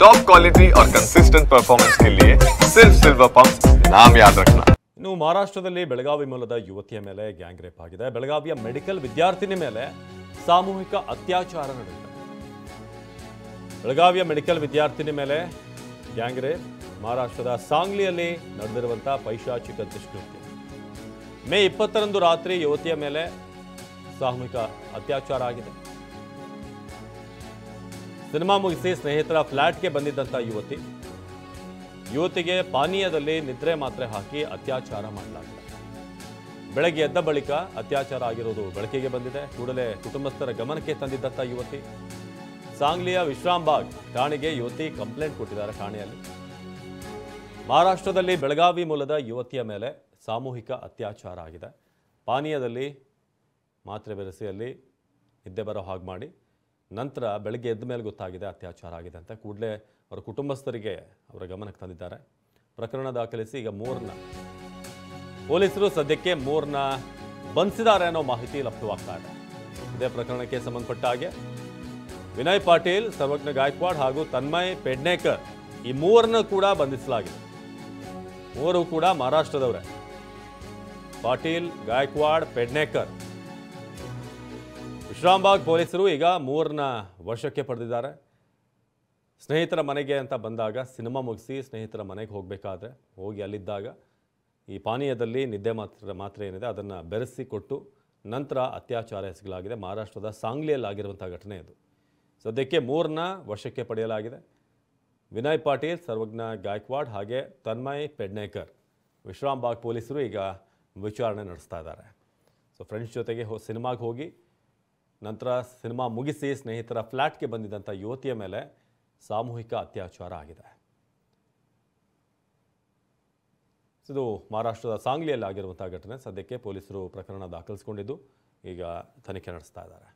Top quality और consistent performance के लिए सिर्फ सिल्वर पंप नाम याद रखना। ಇನ್ನು ಮಹಾರಾಷ್ಟ್ರದಲ್ಲಿ ಬೆಳಗಾವಿ ಮೂಲದ ಯುವತಿಯ ಮೇಲೆ ಗ್ಯಾಂಗ್ ರೇಪ್ ಆಗಿದೆ. ಬೆಳಗಾವಿಯ ಮೆಡಿಕಲ್ ವಿದ್ಯಾರ್ಥಿನಿ ಮೇಲೆ ಸಾಮೂಹಿಕ ಅತ್ಯಾಚಾರ ನಡೆದಿದೆ. ಬೆಳಗಾವಿಯ ಮೆಡಿಕಲ್ ವಿದ್ಯಾರ್ಥಿನಿ ಮೇಲೆ ಗ್ಯಾಂಗ್ ರೇಪ್. ಮಹಾರಾಷ್ಟ್ರದ ಸಾಂಗ್ಲಿಯಲ್ಲಿ ನಡೆದಿರುವಂತಹ ಪೈಶಾಚಿಕ ದುಷ್ಕೃತ್ಯ. ಮೇ 20ರಂದು ರಾತ್ರಿ ಯುವತಿಯ ಮೇಲೆ ಸಾಮೂಹಿಕ ಅತ್ಯಾಚಾರ ಆಗಿದೆ. ಸಿನಿಮಾ ಮುಗಿಸಿ ಸ್ನೇಹಿತರ ಫ್ಲಾಟ್ಗೆ ಬಂದಿದ್ದಂಥ ಯುವತಿಗೆ ಪಾನೀಯದಲ್ಲಿ ನಿದ್ರೆ ಮಾತ್ರೆ ಹಾಕಿ ಅತ್ಯಾಚಾರ ಮಾಡಲಾಗಿದೆ. ಬೆಳಗ್ಗೆ ಎದ್ದ ಬಳಿಕ ಅತ್ಯಾಚಾರ ಆಗಿರೋದು ಬೆಳಕಿಗೆ ಬಂದಿದೆ. ಕೂಡಲೇ ಕುಟುಂಬಸ್ಥರ ಗಮನಕ್ಕೆ ತಂದಿದ್ದಂಥ ಯುವತಿ ಸಾಂಗ್ಲಿಯ ವಿಶ್ರಾಂಬಾಗ್ ಠಾಣೆಗೆ ಯುವತಿ ಕಂಪ್ಲೇಂಟ್ ಕೊಟ್ಟಿದ್ದಾರೆ. ಠಾಣೆಯಲ್ಲಿ ಮಹಾರಾಷ್ಟ್ರದಲ್ಲಿ ಬೆಳಗಾವಿ ಮೂಲದ ಯುವತಿಯ ಮೇಲೆ ಸಾಮೂಹಿಕ ಅತ್ಯಾಚಾರ ಆಗಿದೆ. ಪಾನೀಯದಲ್ಲಿ ಮಾತ್ರೆ ಬೆರೆಸಿಯಲ್ಲಿ ನಿದ್ದೆ ಬರೋ ಹಾಗೆ ಮಾಡಿ ನಂತರ ಬೆಳಗ್ಗೆ ಎದ್ದ ಮೇಲೆ ಗೊತ್ತಾಗಿದೆ ಅತ್ಯಾಚಾರ ಆಗಿದೆ ಅಂತ. ಕೂಡಲೇ ಅವರ ಕುಟುಂಬಸ್ಥರಿಗೆ ಅವರ ಗಮನಕ್ಕೆ ತಂದಿದ್ದಾರೆ. ಪ್ರಕರಣ ದಾಖಲಿಸಿ ಈಗ ಪೊಲೀಸರು ಸದ್ಯಕ್ಕೆ ಮೂರನ್ನ ಬಂಧಿಸಿದ್ದಾರೆ ಅನ್ನೋ ಮಾಹಿತಿ ಲಭ್ಯವಾಗ್ತಾ ಇದೆ. ಇದೇ ಪ್ರಕರಣಕ್ಕೆ ಸಂಬಂಧಪಟ್ಟ ಹಾಗೆ ವಿನಯ್ ಪಾಟೀಲ್, ಸರ್ವಜ್ಞ ಗಾಯಕ್ವಾಡ್ ಹಾಗೂ ತನ್ಮಯ್ ಪೆಡ್ನೇಕರ್ ಈ ಮೂರನ್ನು ಕೂಡ ಬಂಧಿಸಲಾಗಿದೆ. ಮೂವರು ಕೂಡ ಮಹಾರಾಷ್ಟ್ರದವರೇ. ಪಾಟೀಲ್, ಗಾಯಕ್ವಾಡ್, ಪೆಡ್ನೇಕರ್. ವಿಶ್ರಾಂಬಾಗ್ ಪೊಲೀಸರು ಈಗ ಮೂರನ್ನ ವಶಕ್ಕೆ ಪಡೆದಿದ್ದಾರೆ. ಸ್ನೇಹಿತರ ಮನೆಗೆ ಅಂತ ಬಂದಾಗ, ಸಿನಿಮಾ ಮುಗಿಸಿ ಸ್ನೇಹಿತರ ಮನೆಗೆ ಹೋಗಬೇಕಾದ್ರೆ ಹೋಗಿ ಅಲ್ಲಿದ್ದಾಗ ಈ ಪಾನೀಯದಲ್ಲಿ ನಿದ್ದೆ ಮಾತ್ರೆ ಏನಿದೆ ಅದನ್ನು ಬೆರೆಸಿ ಕೊಟ್ಟು ನಂತರ ಅತ್ಯಾಚಾರ ಎಸಗಲಾಗಿದೆ. ಮಹಾರಾಷ್ಟ್ರದ ಸಾಂಗ್ಲಿಯಲ್ಲಿ ಆಗಿರುವಂಥ ಘಟನೆ ಇದು. ಸದ್ಯಕ್ಕೆ ಮೂರನ್ನ ವಶಕ್ಕೆ ಪಡೆಯಲಾಗಿದೆ. ವಿನಯ್ ಪಾಟೀಲ್, ಸರ್ವಜ್ಞ ಗಾಯಕ್ವಾಡ್ ಹಾಗೆ ತನ್ಮಯ್ ಪೆಡ್ನೇಕರ್. ವಿಶ್ರಾಂಬಾಗ್ ಪೊಲೀಸರು ಈಗ ವಿಚಾರಣೆ ನಡೆಸ್ತಾ ಇದ್ದಾರೆ. ಫ್ರೆಂಡ್ಸ್ ಜೊತೆಗೆ ಸಿನಿಮಾಗೆ ಹೋಗಿ ನಂತರ ಸಿನಿಮಾ ಮುಗಿಸಿ ಸ್ನೇಹಿತರ ಫ್ಲ್ಯಾಟ್ಗೆ ಬಂದಿದ್ದಂಥ ಯುವತಿಯ ಮೇಲೆ ಸಾಮೂಹಿಕ ಅತ್ಯಾಚಾರ ಆಗಿದೆ. ಇದು ಮಹಾರಾಷ್ಟ್ರದ ಸಾಂಗ್ಲಿಯಲ್ಲಿ ಆಗಿರುವಂಥ ಘಟನೆ. ಸದ್ಯಕ್ಕೆ ಪೊಲೀಸರು ಪ್ರಕರಣ ದಾಖಲಿಸಿಕೊಂಡಿದ್ದು ಈಗ ತನಿಖೆ ನಡೆಸ್ತಾ ಇದ್ದಾರೆ.